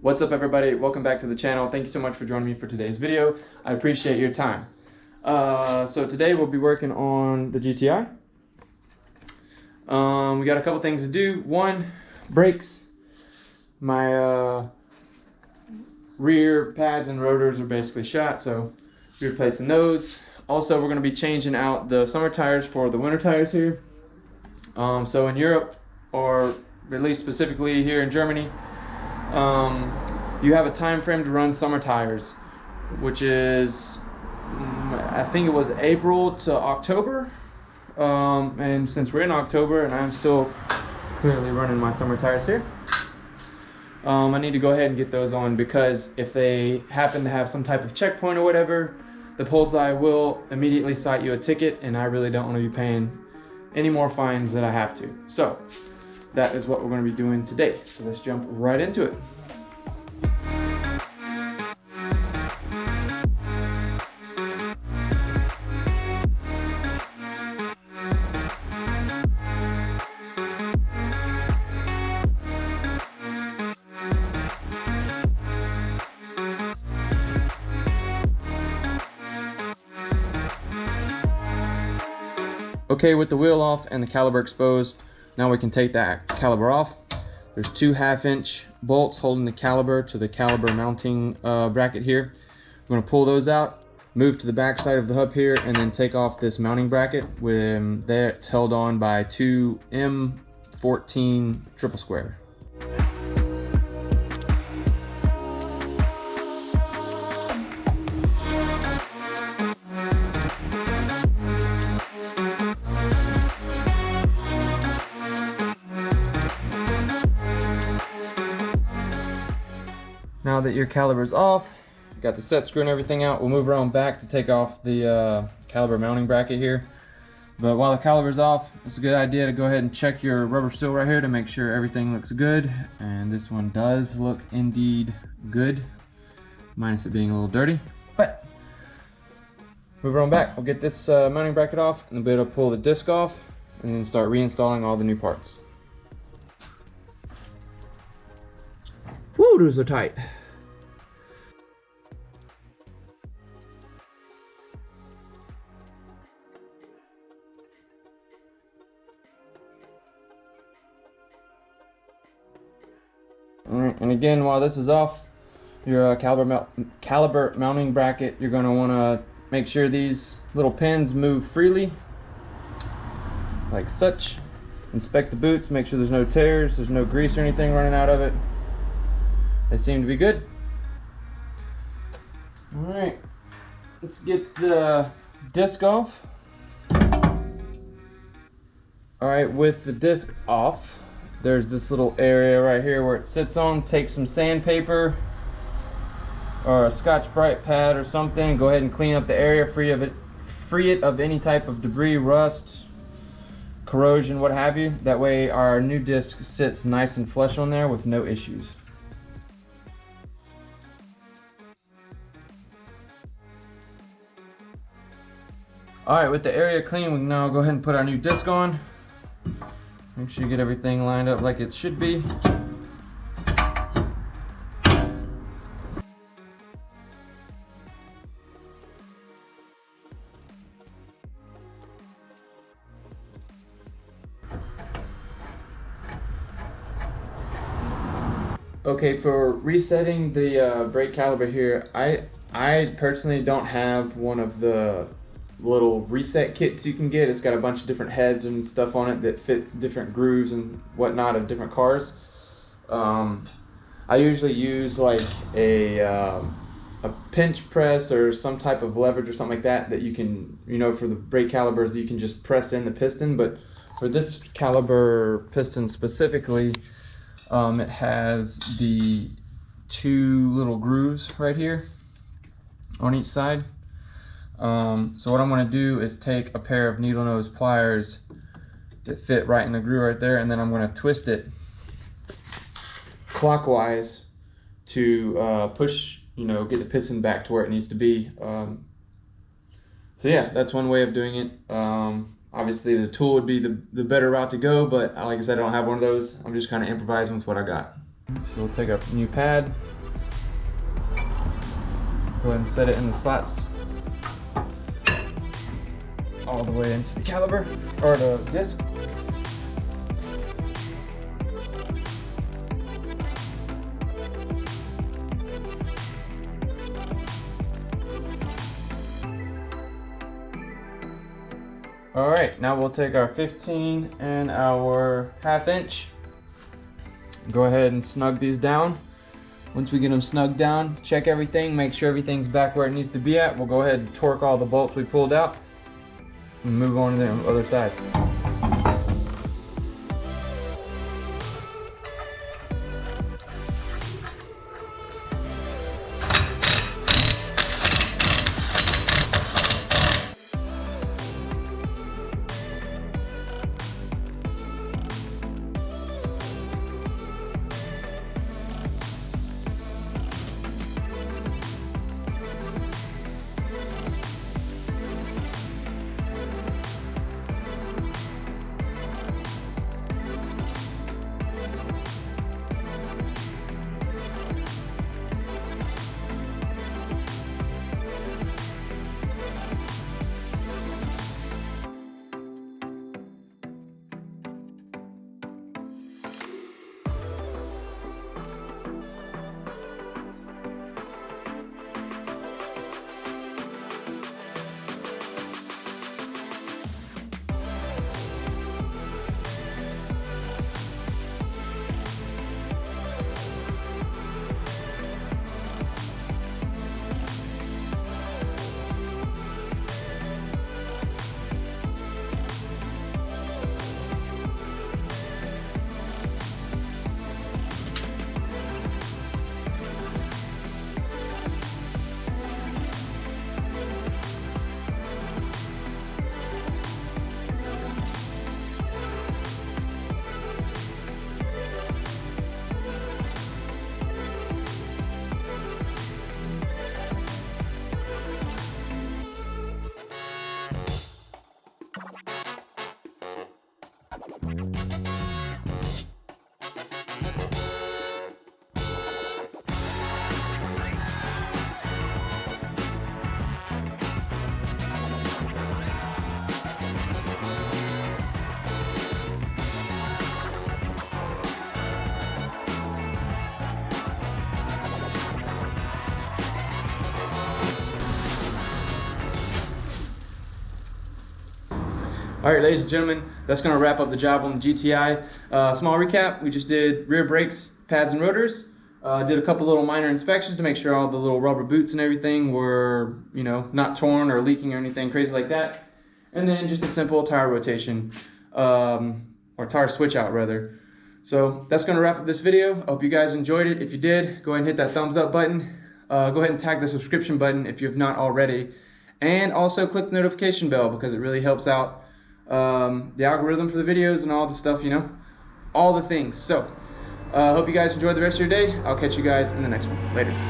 What's up everybody, welcome back to the channel. Thank you so much for joining me for today's video. I appreciate your time. So today we'll be working on the GTI. We got a couple things to do. One, brakes. My rear pads and rotors are basically shot, so we're replacing those. Also, we're going to be changing out the summer tires for the winter tires here. So in Europe, or at least specifically here in Germany, you have a time frame to run summer tires, which is I think it was April to October, and since we're in October and I'm still clearly running my summer tires here, I need to go ahead and get those on, because if they happen to have some type of checkpoint or whatever, the Polizei will immediately cite you a ticket, and I really don't want to be paying any more fines than I have to. So that is what we're going to be doing today. So let's jump right into it. Okay, with the wheel off and the caliper exposed, now we can take that caliper off. There's two 1/2 inch bolts holding the caliper to the caliper mounting bracket here. I'm going to pull those out, move to the back side of the hub here, and then take off this mounting bracket. There it's held on by two M14 triple square. Now that your caliper's off, you got the set screw and everything out, we'll move around back to take off the caliper mounting bracket here. But while the caliper's off, it's a good idea to go ahead and check your rubber seal right here to make sure everything looks good. And this one does look indeed good, minus it being a little dirty. But move around back, we'll get this mounting bracket off, and then be able to pull the disc off and then start reinstalling all the new parts. Woo, those are tight. Alright, and again, while this is off, your caliper mounting bracket, you're going to want to make sure these little pins move freely, like such. Inspect the boots, make sure there's no tears, there's no grease or anything running out of it. They seem to be good. Alright, let's get the disc off. Alright, with the disc off, there's this little area right here where it sits on. Take some sandpaper or a Scotch-Brite pad or something. Go ahead and clean up the area, free it of any type of debris, rust, corrosion, what have you. That way our new disc sits nice and flush on there with no issues. Alright, with the area clean, we can now go ahead and put our new disc on. Make sure you get everything lined up like it should be. Okay, for resetting the brake caliper here, I personally don't have one of the little reset kits you can get. It's got a bunch of different heads and stuff on it that fits different grooves and whatnot of different cars. I usually use like a pinch press or some type of leverage or something like that you can, you know, for the brake calipers you can just press in the piston. But for this caliper piston specifically, it has the two little grooves right here on each side. So what I'm going to do is take a pair of needle nose pliers that fit right in the groove right there, and then I'm going to twist it clockwise to push, you know, get the piston back to where it needs to be. So yeah, that's one way of doing it. Obviously the tool would be the better route to go, but like I said, I don't have one of those. I'm just kind of improvising with what I got. So we'll take our new pad, go ahead and set it in the slots all the way into the caliper, or the disc. All right, now we'll take our 15 and our 1/2 inch. Go ahead and snug these down. Once we get them snugged down, check everything, make sure everything's back where it needs to be at. We'll go ahead and torque all the bolts we pulled out and move on to the other side. All right, ladies and gentlemen, that's gonna wrap up the job on the GTI. Small recap, we just did rear brakes, pads, and rotors. Did a couple little minor inspections to make sure all the little rubber boots and everything were, you know, not torn or leaking or anything crazy like that. And then just a simple tire rotation, or tire switch out rather. So that's gonna wrap up this video. I hope you guys enjoyed it. If you did, go ahead and hit that thumbs up button. Go ahead and tag the subscription button if you have not already. And also click the notification bell because it really helps out the algorithm for the videos and all the stuff, you know, all the things. So hope you guys enjoy the rest of your day. I'll catch you guys in the next one. Later.